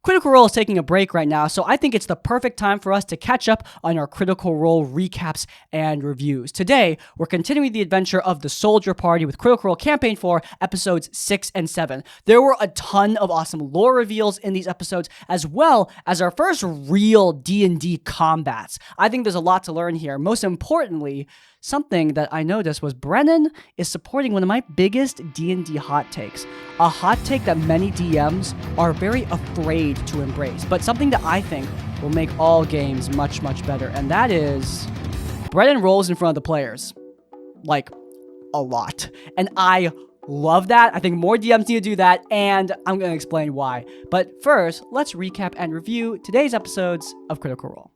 Critical Role is taking a break right now, so I think it's the perfect time for us to catch up on our Critical Role recaps and reviews. Today, we're continuing the adventure of the Soldier Party with Critical Role Campaign 4, episodes 6 and 7. There were a ton of awesome lore reveals in these episodes, as well as our first real D&D combats. I think there's a lot to learn here. Most importantly, something that I noticed was Brennan is supporting one of my biggest D&D hot takes. A hot take that many DMs are very afraid to embrace, but something that I think will make all games much, much better, and that is Brennan rolls in front of the players. Like, a lot. And I love that. I think more DMs need to do that, and I'm going to explain why. But first, let's recap and review today's episodes of Critical Role.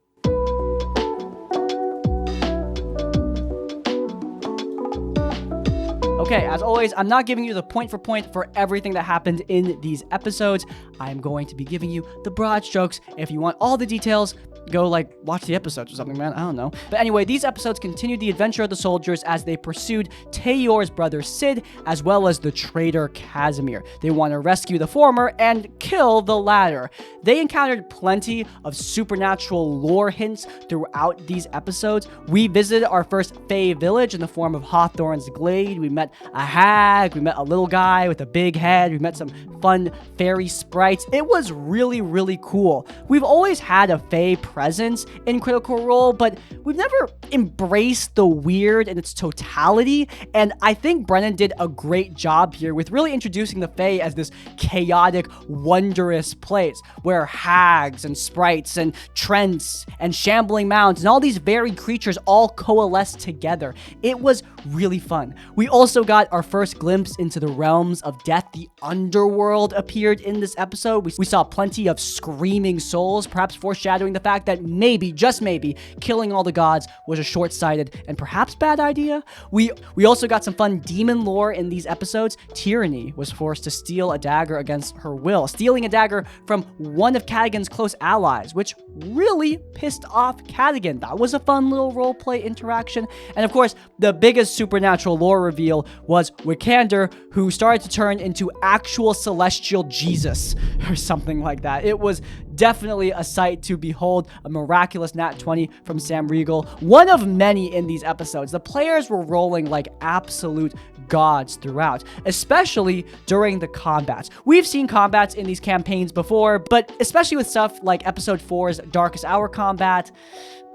Okay, as always, I'm not giving you the point for point for everything that happened in these episodes. I'm going to be giving you the broad strokes. If you want all the details, go watch the episodes or something, man. I don't know. But anyway, these episodes continued the adventure of the soldiers as they pursued Tayor's brother Sid, as well as the traitor Casimir. They want to rescue the former and kill the latter. They encountered plenty of supernatural lore hints throughout these episodes. We visited our first Fey village in the form of Hawthorne's Glade. We met a hag. We met a little guy with a big head. We met some fun fairy sprites. It was really, really cool. We've always had a Fey presence in Critical Role, but we've never embraced the weird in its totality, and I think Brennan did a great job here with really introducing the Fae as this chaotic, wondrous place where hags and sprites and trents and shambling mounds and all these varied creatures all coalesce together. It was really fun. We also got our first glimpse into the realms of death. The underworld appeared in this episode. We saw plenty of screaming souls, perhaps foreshadowing the fact that maybe, just maybe, killing all the gods was a short-sighted and perhaps bad idea. We also got some fun demon lore in these episodes. Tyranny was forced to steal a dagger against her will, stealing a dagger from one of Cadigan's close allies, which really pissed off Cadigan. That was a fun little roleplay interaction. And of course, the biggest supernatural lore reveal was Wikander, who started to turn into actual celestial Jesus or something like that. It was definitely a sight to behold, a miraculous nat 20 from Sam Riegel, one of many in these episodes. The players were rolling like absolute gods throughout, especially during the combats. We've seen combats in these campaigns before, but especially with stuff like episode 4's Darkest Hour combat,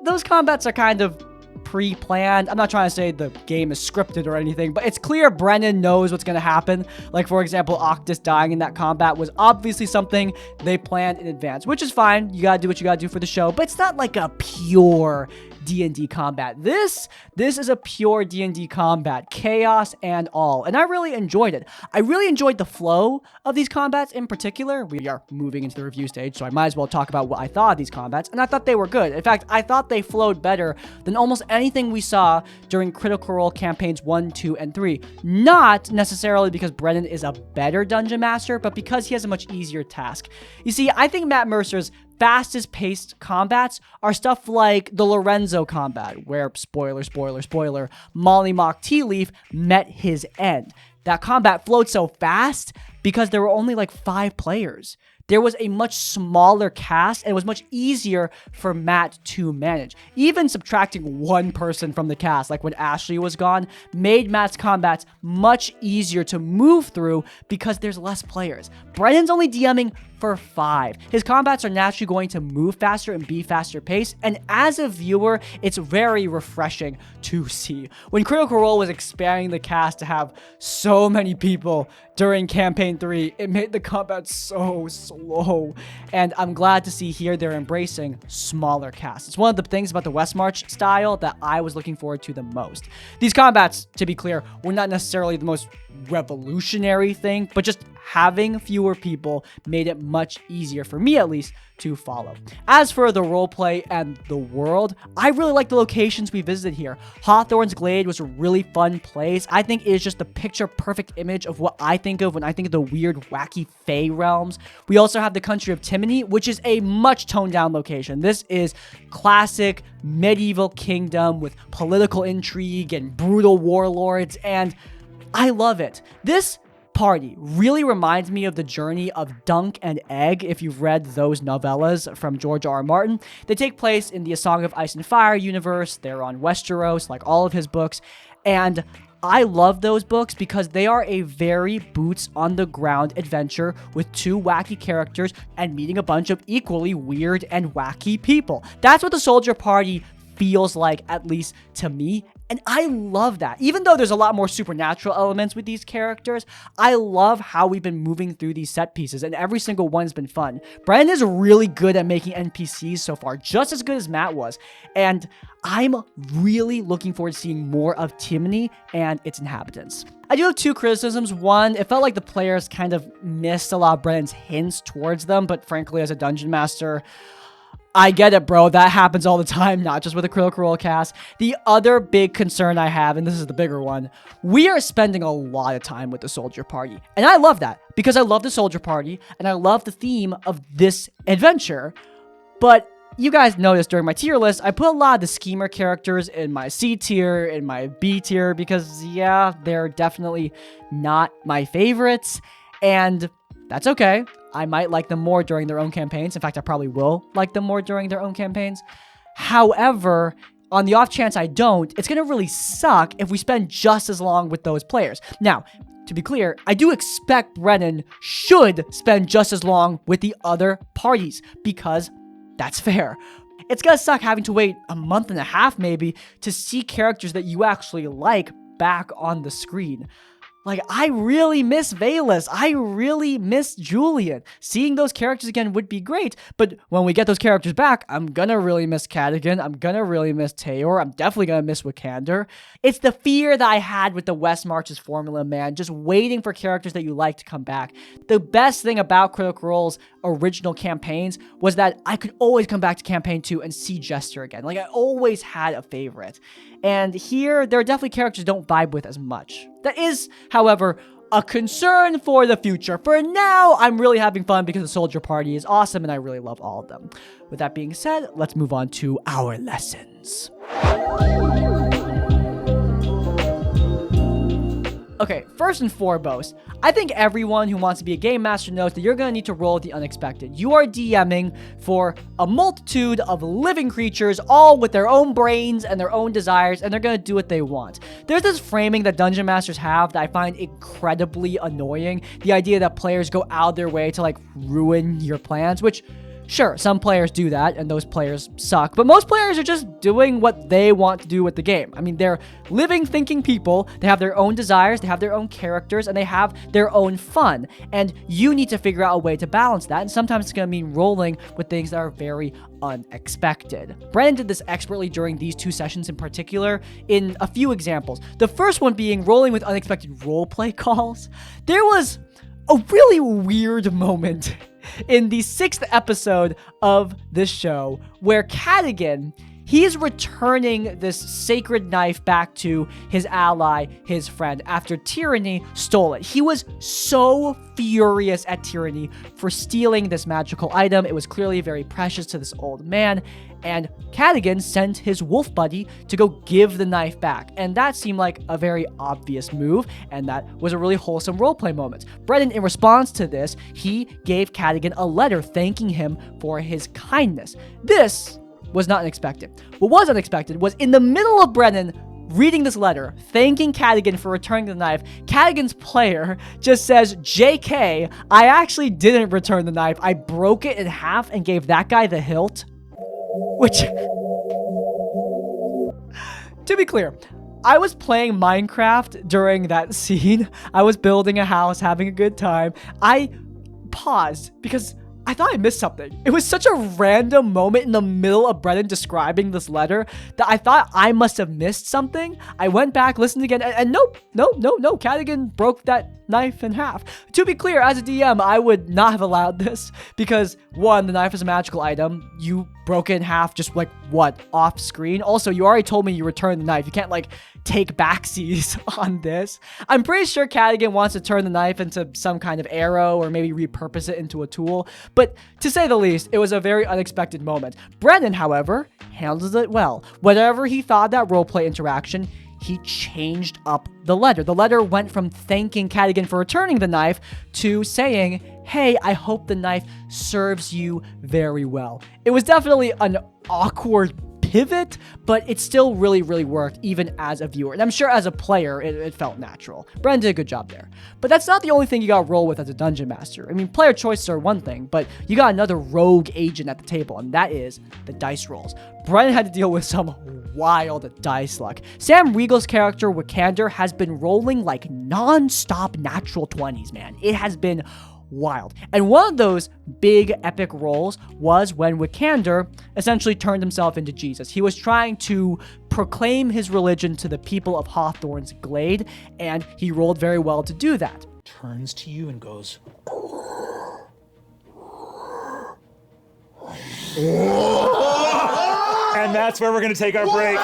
those combats are kind of pre-planned. I'm not trying to say the game is scripted or anything, but it's clear Brennan knows what's going to happen. Like, for example, Octus dying in that combat was obviously something they planned in advance, which is fine. You gotta do what you gotta do for the show, but it's not like a pure D&D combat. This is a pure D&D combat, chaos and all, and I really enjoyed it. I really enjoyed the flow of these combats in particular. We are moving into the review stage, so I might as well talk about what I thought of these combats, and I thought they were good. In fact, I thought they flowed better than almost anything we saw during Critical Role campaigns 1, 2, and 3. Not necessarily because Brennan is a better dungeon master, but because he has a much easier task. You see, I think Matt Mercer's fastest paced combats are stuff like the Lorenzo combat, where, spoiler, Molly Mock Tea Leaf met his end. That combat flowed so fast because there were only 5 players. There was a much smaller cast, and it was much easier for Matt to manage. Even subtracting one person from the cast, like when Ashley was gone, made Matt's combats much easier to move through because there's less players. Brennan's only DMing for 5. His combats are naturally going to move faster and be faster paced, and as a viewer, it's very refreshing to see. When Critical Role was expanding the cast to have so many people during Campaign 3, it made the combat so slow, and I'm glad to see here they're embracing smaller casts. It's one of the things about the Westmarch style that I was looking forward to the most. These combats, to be clear, were not necessarily the most revolutionary thing, but just having fewer people made it much easier, for me at least, to follow. As for the roleplay and the world, I really like the locations we visited here. Hawthorne's Glade was a really fun place. I think it is just the picture-perfect image of what I think of when I think of the weird, wacky Fey realms. We also have the country of Timony, which is a much toned-down location. This is classic medieval kingdom with political intrigue and brutal warlords, and I love it. This party really reminds me of the journey of Dunk and Egg, if you've read those novellas from George R. R. Martin. They take place in the A Song of Ice and Fire universe. They're on Westeros, like all of his books. And I love those books because they are a very boots-on-the-ground adventure with two wacky characters and meeting a bunch of equally weird and wacky people. That's what the Soldier Party feels like, at least to me. And I love that. Even though there's a lot more supernatural elements with these characters, I love how we've been moving through these set pieces, and every single one's been fun. Brennan is really good at making NPCs so far, just as good as Matt was. And I'm really looking forward to seeing more of Timony and its inhabitants. I do have two criticisms. One, it felt like the players kind of missed a lot of Brennan's hints towards them, but frankly, as a dungeon master, I get it, bro. That happens all the time, not just with a Critical Role cast. The other big concern I have, and this is the bigger one, we are spending a lot of time with the Soldier Party. And I love that, because I love the Soldier Party, and I love the theme of this adventure. But you guys noticed during my tier list, I put a lot of the schemer characters in my C tier, in my B tier, because, yeah, they're definitely not my favorites. And that's okay. I might like them more during their own campaigns. In fact, I probably will like them more during their own campaigns. However, on the off chance I don't, it's going to really suck if we spend just as long with those players. Now, to be clear, I do expect Brennan should spend just as long with the other parties, because that's fair. It's going to suck having to wait a month and a half maybe to see characters that you actually like back on the screen. Like, I really miss Valus. I really miss Julian. Seeing those characters again would be great, but when we get those characters back, I'm gonna really miss Cadigan. I'm gonna really miss Tayor. I'm definitely gonna miss Wikander. It's the fear that I had with the West Marches formula, man, just waiting for characters that you like to come back. The best thing about Critical Role's original campaigns was that I could always come back to campaign 2 and see Jester again. Like, I always had a favorite. And here, there are definitely characters I don't vibe with as much. That is, however, a concern for the future. For now, I'm really having fun because the Soldier Party is awesome and I really love all of them. With that being said, let's move on to our lessons. Okay, first and foremost, I think everyone who wants to be a game master knows that you're going to need to roll with the unexpected. You are DMing for a multitude of living creatures, all with their own brains and their own desires, and they're going to do what they want. There's this framing that dungeon masters have that I find incredibly annoying. The idea that players go out of their way to, like, ruin your plans, which, sure, some players do that, and those players suck, but most players are just doing what they want to do with the game. I mean, they're living, thinking people, they have their own desires, they have their own characters, and they have their own fun, and you need to figure out a way to balance that, and sometimes it's going to mean rolling with things that are very unexpected. Brennan did this expertly during these two sessions in particular in a few examples. The first one being rolling with unexpected roleplay calls. There was a really weird moment in the 6th episode of this show where Cadigan, he is returning this sacred knife back to his ally, his friend, after Tyranny stole it. He was so furious at Tyranny for stealing this magical item. It was clearly very precious to this old man, and Cadigan sent his wolf buddy to go give the knife back. And that seemed like a very obvious move, and that was a really wholesome roleplay moment. Brennan, in response to this, he gave Cadigan a letter thanking him for his kindness. This was not unexpected. What was unexpected was in the middle of Brennan reading this letter, thanking Cadigan for returning the knife, Cadigan's player just says, JK, I actually didn't return the knife. I broke it in half and gave that guy the hilt. Which, to be clear, I was playing Minecraft during that scene. I was building a house, having a good time. I paused because I thought I missed something. It was such a random moment in the middle of Brennan describing this letter that I thought I must have missed something. I went back, listened again, and nope. Cadigan broke that knife in half. To be clear, as a DM, I would not have allowed this because, one, the knife is a magical item. You broke it in half just, like, what, off screen? Also, you already told me you returned the knife. You can't, like, take backsies on this. I'm pretty sure Cadigan wants to turn the knife into some kind of arrow or maybe repurpose it into a tool. But to say the least, it was a very unexpected moment. Brennan, however, handles it well. Whatever he thought that roleplay interaction, he changed up the letter. The letter went from thanking Cadigan for returning the knife to saying, hey, I hope the knife serves you very well. It was definitely an awkward pivot, but it still really, really worked even as a viewer. And I'm sure as a player, it felt natural. Brennan did a good job there. But that's not the only thing you got to roll with as a dungeon master. I mean, player choices are one thing, but you got another rogue agent at the table, and that is the dice rolls. Brennan had to deal with some wild dice luck. Sam Riegel's character, Wikander, has been rolling like non-stop natural 20s, man. It has been wild. And one of those big epic rolls was when Wikander essentially turned himself into Jesus. He was trying to proclaim his religion to the people of Hawthorne's Glade, and he rolled very well to do that. Turns to you and goes, and that's where we're going to take our break.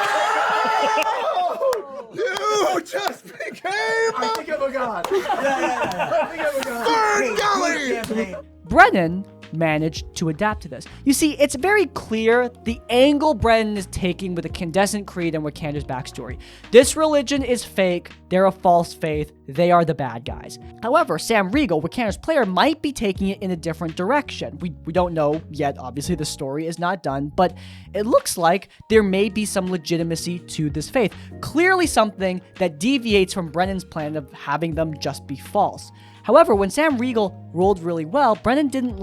You just became I think I'm a god. I think I'm a god. Gully! Brennan managed to adapt to this. You see, it's very clear the angle Brennan is taking with the Candescent Creed and Wikander's backstory. This religion is fake, they're a false faith, they are the bad guys. However, Sam Riegel, Wikander's player, might be taking it in a different direction. We don't know yet, obviously the story is not done, but it looks like there may be some legitimacy to this faith. Clearly something that deviates from Brennan's plan of having them just be false. However, when Sam Riegel rolled really well, Brennan didn't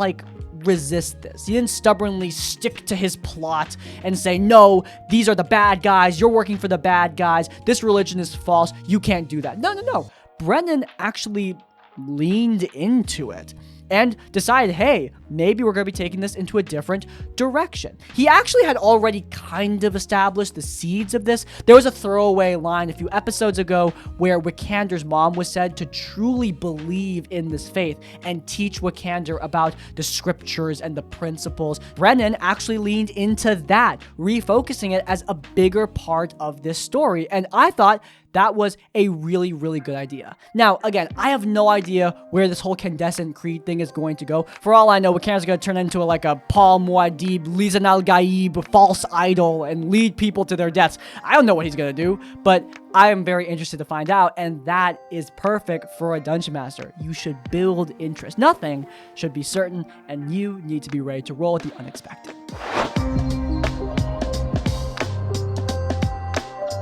resist this. He didn't stubbornly stick to his plot and say, no, these are the bad guys, you're working for the bad guys, this religion is false, you can't do that. No. Brennan actually leaned into it and decided, hey, maybe we're going to be taking this into a different direction. He actually had already kind of established the seeds of this. There was a throwaway line a few episodes ago where Wikander's mom was said to truly believe in this faith and teach Wikander about the scriptures and the principles. Brennan actually leaned into that, refocusing it as a bigger part of this story, and I thought that was a really, really good idea. Now, again, I have no idea where this whole Candescent Creed thing is going to go. For all I know, Wikander's going to turn into like a Paul Muad'Dib, Lizan al-Gaib, false idol, and lead people to their deaths. I don't know what he's going to do, but I am very interested to find out, and that is perfect for a Dungeon Master. You should build interest. Nothing should be certain, and you need to be ready to roll with the unexpected.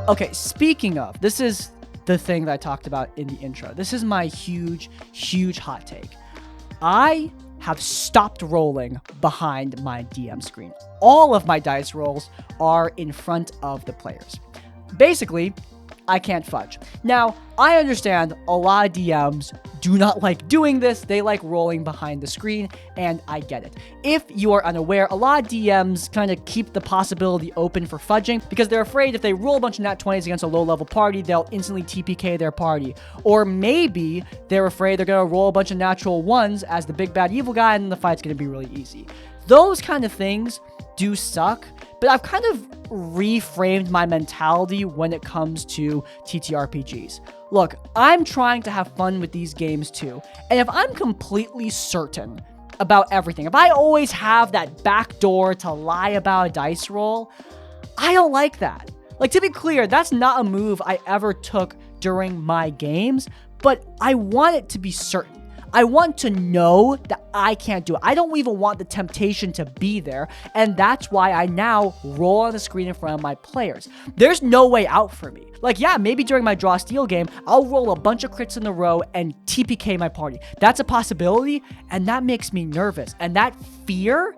Okay, speaking of, this is the thing that I talked about in the intro. This is my huge, huge hot take. I have stopped rolling behind my DM screen. All of my dice rolls are in front of the players. Basically, I can't fudge. Now, I understand a lot of DMs do not like doing this. They like rolling behind the screen, and I get it. If you are unaware, a lot of DMs kind of keep the possibility open for fudging because they're afraid if they roll a bunch of nat 20s against a low-level party, they'll instantly TPK their party. Or maybe they're afraid they're going to roll a bunch of natural ones as the big bad evil guy, and the fight's going to be really easy. Those kind of things do suck, but I've kind of reframed my mentality when it comes to TTRPGs. Look, I'm trying to have fun with these games too, and if I'm completely certain about everything, if I always have that back door to lie about a dice roll, I don't like that. Like, to be clear, that's not a move I ever took during my games, but I want it to be certain. I want to know that I can't do it. I don't even want the temptation to be there, and that's why I now roll on the screen in front of my players. There's no way out for me. Like, yeah, maybe during my draw steal game, I'll roll a bunch of crits in a row and TPK my party. That's a possibility, and that makes me nervous. And that fear,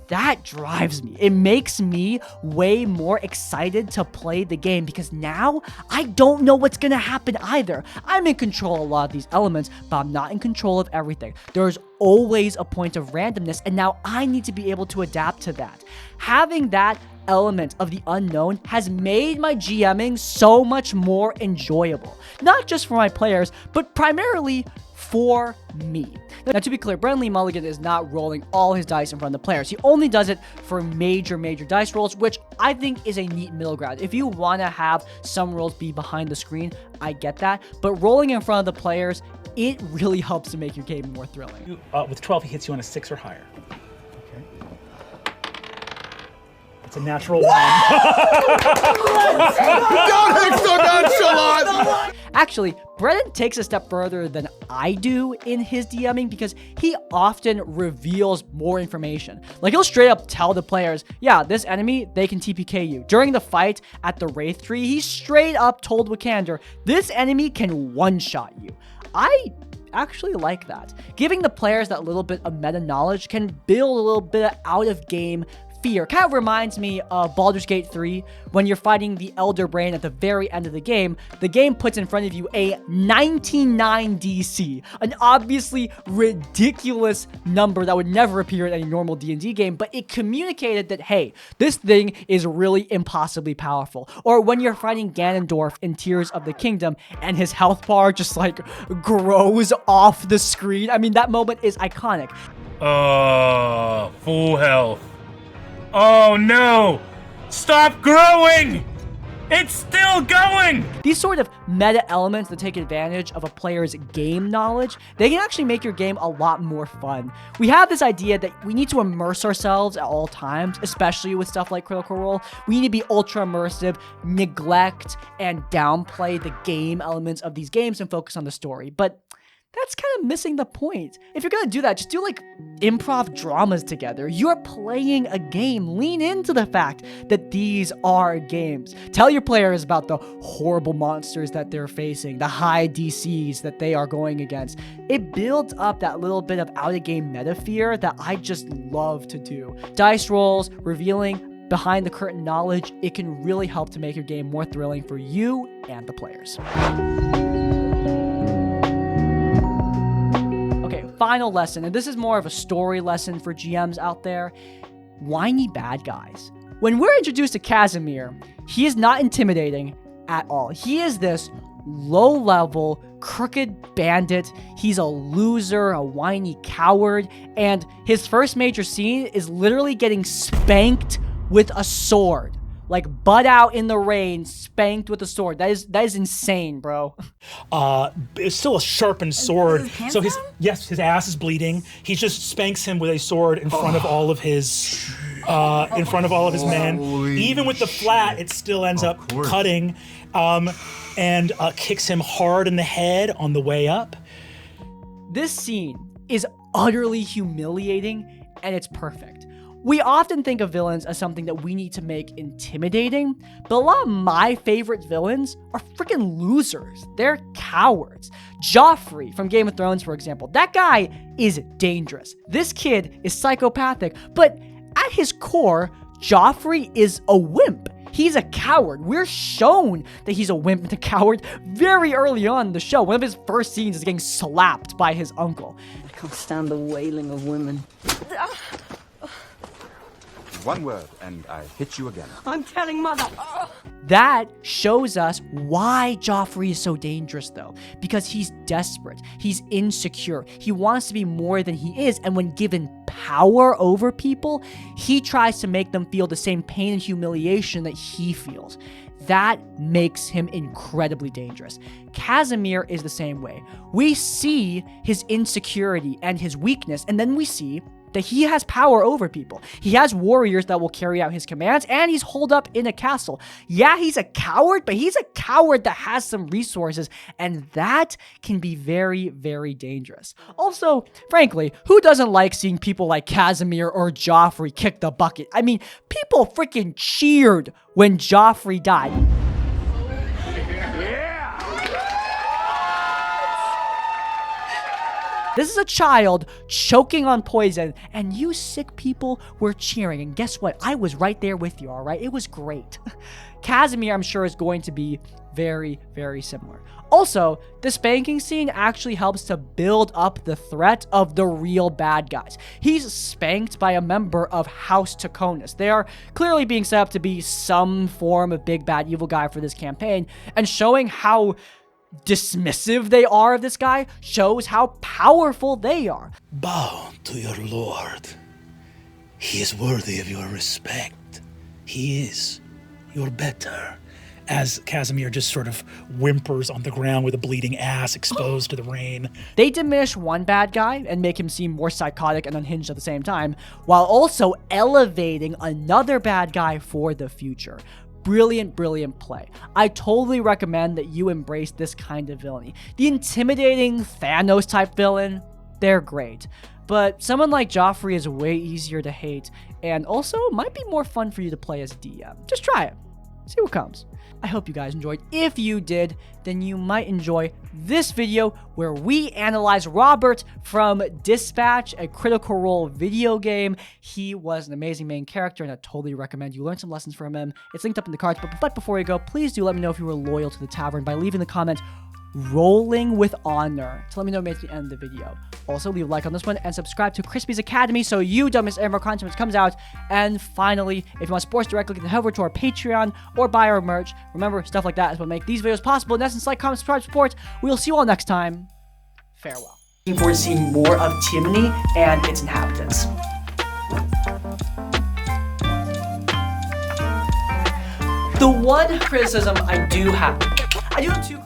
that drives me. It makes me way more excited to play the game because now I don't know what's gonna happen either. I'm in control of a lot of these elements, but I'm not in control of everything. There's always a point of randomness, and now I need to be able to adapt to that. Having that element of the unknown has made my GMing so much more enjoyable. Not just for my players, but primarily for me. Now, to be clear, Brennan Lee Mulligan is not rolling all his dice in front of the players. He only does it for major dice rolls, which I think is a neat middle ground. If you want to have some rolls be behind the screen, I get that. But rolling in front of the players, it really helps to make your game more thrilling. With 12, he hits you on a 6 or higher. Okay. It's It's a natural 1. Don't act so nonchalant! Actually, Brennan takes a step further than I do in his DMing because he often reveals more information. Like, he'll straight up tell the players, yeah, this enemy, they can TPK you. During the fight at the Wraith Tree, he straight up told Wikander, this enemy can one-shot you. I actually like that. Giving the players that little bit of meta knowledge can build a little bit of out-of-game fear. Kind of reminds me of Baldur's Gate 3 when you're fighting the Elder Brain at the very end of the game puts in front of you a 99 DC, an obviously ridiculous number that would never appear in any normal D&D game, but it communicated that, hey, this thing is really impossibly powerful. Or when you're fighting Ganondorf in Tears of the Kingdom and his health bar just like grows off the screen. I mean, that moment is iconic. Full health. Oh no! Stop growing! It's still going! These sort of meta elements that take advantage of a player's game knowledge, they can actually make your game a lot more fun. We have this idea that we need to immerse ourselves at all times, especially with stuff like Critical Role. We need to be ultra immersive, neglect and downplay the game elements of these games and focus on the story. But that's kind of missing the point. If you're gonna do that, just do like improv dramas together. You're playing a game. Lean into the fact that these are games. Tell your players about the horrible monsters that they're facing, the high DCs that they are going against. It builds up that little bit of out-of-game meta fear that I just love to do. Dice rolls, revealing behind the curtain knowledge, it can really help to make your game more thrilling for you and the players. Final lesson, and this is more of a story lesson for GMs out there. Whiny bad guys. When we're introduced to Casimir, he is not intimidating at all. He is this low-level, crooked bandit. He's a loser, a whiny coward, and his first major scene is literally getting spanked with a sword. Like, butt out in the rain, spanked with a sword. That is insane, bro. It's still a sharpened sword. So his ass is bleeding. He just spanks him with a sword in front of all of his men. Even with the flat, it still ends up cutting, and kicks him hard in the head on the way up. This scene is utterly humiliating, and it's perfect. We often think of villains as something that we need to make intimidating, but a lot of my favorite villains are freaking losers. They're cowards. Joffrey from Game of Thrones, for example, that guy is dangerous. This kid is psychopathic, but at his core, Joffrey is a wimp. He's a coward. We're shown that he's a wimp and a coward very early on in the show. One of his first scenes is getting slapped by his uncle. I can't stand the wailing of women. One word, and I hit you again. I'm telling Mother. That shows us why Joffrey is so dangerous, though. Because he's desperate. He's insecure. He wants to be more than he is, and when given power over people, he tries to make them feel the same pain and humiliation that he feels. That makes him incredibly dangerous. Casimir is the same way. We see his insecurity and his weakness, and then we see that he has power over people. He has warriors that will carry out his commands, and he's holed up in a castle. Yeah, he's a coward, but he's a coward that has some resources, and that can be very, very dangerous. Also, frankly, who doesn't like seeing people like Casimir or Joffrey kick the bucket? I mean, people freaking cheered when Joffrey died. This is a child choking on poison, and you sick people were cheering. And guess what? I was right there with you, all right? It was great. Casimir, I'm sure, is going to be very, very similar. Also, the spanking scene actually helps to build up the threat of the real bad guys. He's spanked by a member of House Taconis. They are clearly being set up to be some form of big bad evil guy for this campaign, and showing how dismissive they are of this guy shows how powerful they are. Bow to your lord. He is worthy of your respect. He is your better as Casimir just sort of whimpers on the ground with a bleeding ass exposed to the rain. They diminish one bad guy and make him seem more psychotic and unhinged at the same time, while also elevating another bad guy for the future. Brilliant, brilliant play. I totally recommend that you embrace this kind of villainy. The intimidating Thanos-type villain, they're great. But someone like Joffrey is way easier to hate, and also might be more fun for you to play as DM. Just try it. See what comes. I hope you guys enjoyed. If you did, then you might enjoy this video where we analyze Robert from Dispatch, a Critical Role video game. He was an amazing main character, and I totally recommend you learn some lessons from him. It's linked up in the cards, but before you go, please do let me know if you were loyal to the tavern by leaving the comment rolling with honor to let me know at the end of the video. Also, leave a like on this one and subscribe to Crispy's Academy so you don't miss any more content when it comes out. And finally, if you want sports directly, you can head over to our Patreon or buy our merch. Remember, stuff like that is what makes these videos possible. In essence, like, comment, subscribe, support. We'll see you all next time. Farewell. Looking forward to seeing more of Timony and its inhabitants. The one criticism I do have two